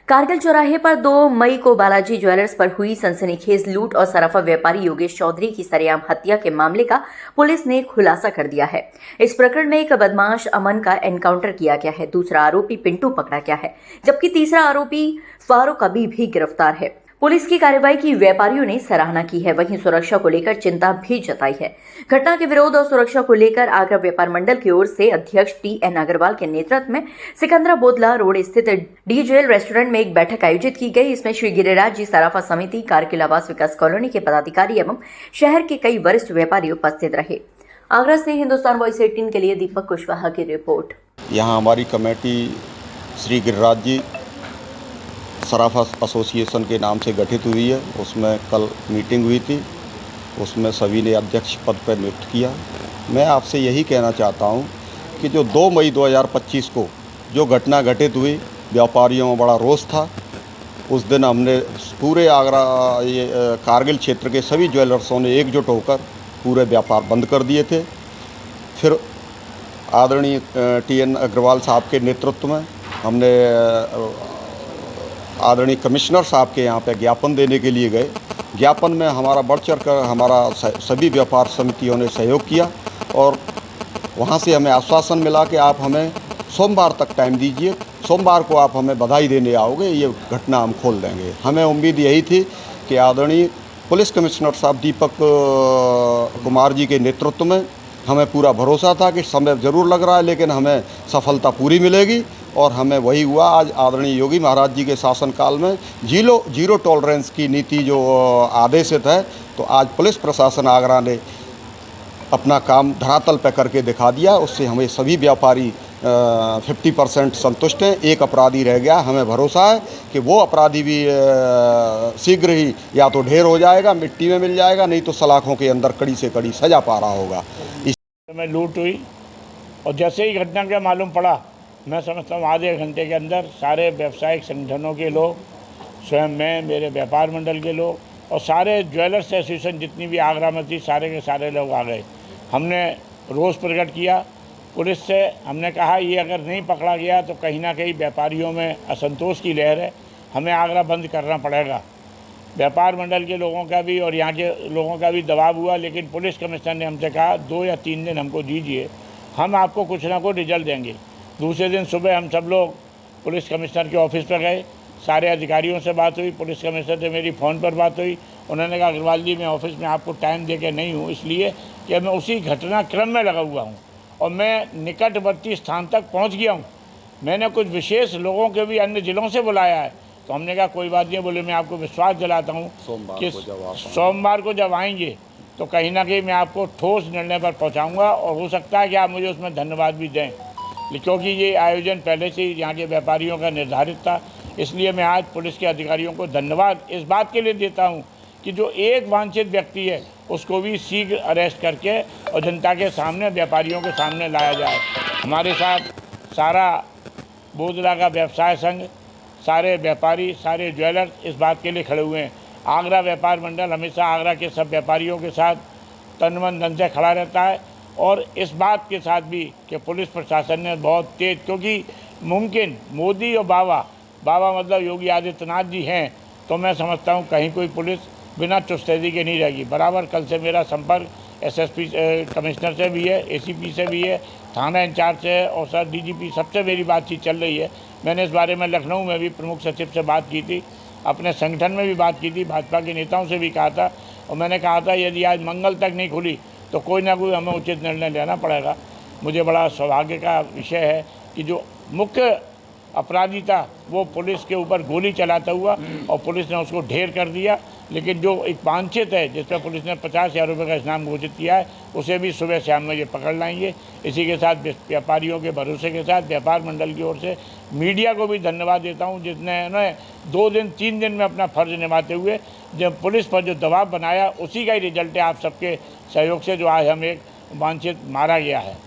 कारगिल चौराहे पर 2 मई को बालाजी ज्वेलर्स पर हुई सनसनीखेज लूट और सराफा व्यापारी योगेश चौधरी की सरेआम हत्या के मामले का पुलिस ने खुलासा कर दिया है। इस प्रकरण में एक बदमाश अमन का एनकाउंटर किया गया है। दूसरा आरोपी पिंटू पकड़ा गया है, जबकि तीसरा आरोपी फारूक अभी भी गिरफ्तार है। पुलिस की कार्रवाई की व्यापारियों ने सराहना की है, वहीं सुरक्षा को लेकर चिंता भी जताई है। घटना के विरोध और सुरक्षा को लेकर आगरा व्यापार मंडल की ओर से अध्यक्ष TN अग्रवाल के नेतृत्व में सिकंदरा बोदला रोड स्थित डीजेल रेस्टोरेंट में एक बैठक आयोजित की गई। इसमें श्री गिरिराज जी सराफा समिति, कारगिल आवास विकास कॉलोनी के पदाधिकारी एवं शहर के कई वरिष्ठ व्यापारी उपस्थित रहे। आगरा से हिंदुस्तान वॉइस 18 के लिए दीपक कुशवाहा की रिपोर्ट। यहाँ हमारी कमेटी श्री गिरिराज जी सराफा एसोसिएशन के नाम से गठित हुई है। उसमें कल मीटिंग हुई थी, उसमें सभी ने अध्यक्ष पद पर नियुक्त किया। मैं आपसे यही कहना चाहता हूँ कि जो 2 मई 2025 को जो घटना घटित हुई, व्यापारियों में बड़ा रोष था। उस दिन हमने पूरे आगरा कारगिल क्षेत्र के सभी ज्वेलर्सों ने एकजुट होकर पूरे व्यापार बंद कर दिए थे। फिर आदरणीय TN अग्रवाल साहब के नेतृत्व में हमने आदरणीय कमिश्नर साहब के यहाँ पे ज्ञापन देने के लिए गए। ज्ञापन में हमारा बढ़ चढ़ कर हमारा सभी व्यापार समितियों ने सहयोग किया और वहाँ से हमें आश्वासन मिला कि आप हमें सोमवार तक टाइम दीजिए, सोमवार को आप हमें बधाई देने आओगे, ये घटना हम खोल देंगे। हमें उम्मीद यही थी कि आदरणीय पुलिस कमिश्नर साहब दीपक कुमार जी के नेतृत्व में हमें पूरा भरोसा था कि समय ज़रूर लग रहा है लेकिन हमें सफलता पूरी मिलेगी और हमें वही हुआ। आज आदरणीय योगी महाराज जी के शासनकाल में जीरो टॉलरेंस की नीति जो आदेशित है, तो आज पुलिस प्रशासन आगरा ने अपना काम धरातल पर करके दिखा दिया। उससे हमें सभी व्यापारी 50% संतुष्ट हैं। एक अपराधी रह गया। हमें भरोसा है कि वो अपराधी भी शीघ्र ही या तो ढेर हो जाएगा, मिट्टी में मिल जाएगा, नहीं तो सलाखों के अंदर कड़ी से कड़ी सजा पा रहा होगा। में लूट हुई और जैसे ही घटना का मालूम पड़ा, मैं समझता हूँ आधे घंटे के अंदर सारे व्यावसायिक संगठनों के लोग, स्वयं मैं, मेरे व्यापार मंडल के लोग और सारे ज्वेलर्स एसोसिएशन जितनी भी आगरा में थी, सारे के सारे लोग आ गए। हमने रोष प्रकट किया पुलिस से। हमने कहा ये अगर नहीं पकड़ा गया तो कहीं ना कहीं व्यापारियों में असंतोष की लहर है, हमें आगरा बंद करना पड़ेगा। व्यापार मंडल के लोगों का भी और यहाँ के लोगों का भी दबाव हुआ, लेकिन पुलिस कमिश्नर ने हमसे कहा 2 या 3 दिन हमको दीजिए, हम आपको कुछ ना कुछ रिजल्ट देंगे। दूसरे दिन सुबह हम सब लोग पुलिस कमिश्नर के ऑफिस पर गए, सारे अधिकारियों से बात हुई। पुलिस कमिश्नर से मेरी फ़ोन पर बात हुई। उन्होंने कहा अग्रवाल जी मैं ऑफिस में आपको टाइम दे के नहीं हूँ, इसलिए कि मैं उसी घटनाक्रम में लगा हुआ हूँ और मैं निकटवर्ती स्थान तक पहुँच गया हूँ। मैंने कुछ विशेष लोगों के भी अन्य ज़िलों से बुलाया है। तो हमने कहा कोई बात नहीं, बोले मैं आपको विश्वास दिलाता हूँ कि सोमवार को जब आएंगे तो कहीं ना कहीं मैं आपको ठोस निर्णय पर पहुँचाऊँगा और हो सकता है कि आप मुझे उसमें धन्यवाद भी दें, क्योंकि ये आयोजन पहले से ही यहाँ के व्यापारियों का निर्धारित था। इसलिए मैं आज पुलिस के अधिकारियों को धन्यवाद इस बात के लिए देता हूँ कि जो एक वांछित व्यक्ति है उसको भी शीघ्र अरेस्ट करके और जनता के सामने, व्यापारियों के सामने लाया जाए। हमारे साथ सारा बोदला का व्यवसाय संघ, सारे व्यापारी, सारे ज्वेलर्स इस बात के लिए खड़े हुए हैं। आगरा व्यापार मंडल हमेशा आगरा के सब व्यापारियों के साथ तन मन धन से खड़ा रहता है और इस बात के साथ भी कि पुलिस प्रशासन ने बहुत तेज, क्योंकि मुमकिन मोदी और बाबा मतलब योगी आदित्यनाथ जी हैं, तो मैं समझता हूँ कहीं कोई पुलिस बिना चुस्तैदी के नहीं रहेगी। बराबर कल से मेरा संपर्क SSP कमिश्नर से भी है, ACP से भी है, थाना इंचार्ज से है और सर DGP सबसे मेरी बातचीत चल रही है। मैंने इस बारे में लखनऊ में भी प्रमुख सचिव से बात की थी, अपने संगठन में भी बात की थी, भाजपा के नेताओं से भी कहा था और मैंने कहा था यदि आज मंगल तक नहीं खुली तो कोई ना कोई हमें उचित निर्णय लेना पड़ेगा। मुझे बड़ा सौभाग्य का विषय है कि जो मुख्य अपराधी था वो पुलिस के ऊपर गोली चलाता हुआ और पुलिस ने उसको ढेर कर दिया, लेकिन जो एक वांछित है जिस पर पुलिस ने 50,000 रुपये का इनाम घोषित किया है, उसे भी सुबह शाम में ये पकड़ लाएंगे। इसी के साथ व्यापारियों के भरोसे के साथ व्यापार मंडल की ओर से मीडिया को भी धन्यवाद देता हूँ, जिसने 2 दिन 3 दिन में अपना फर्ज निभाते हुए जब पुलिस पर जो दबाव बनाया, उसी का ही रिजल्ट है आप सबके सहयोग से जो आज हम एक वांछित मारा गया है।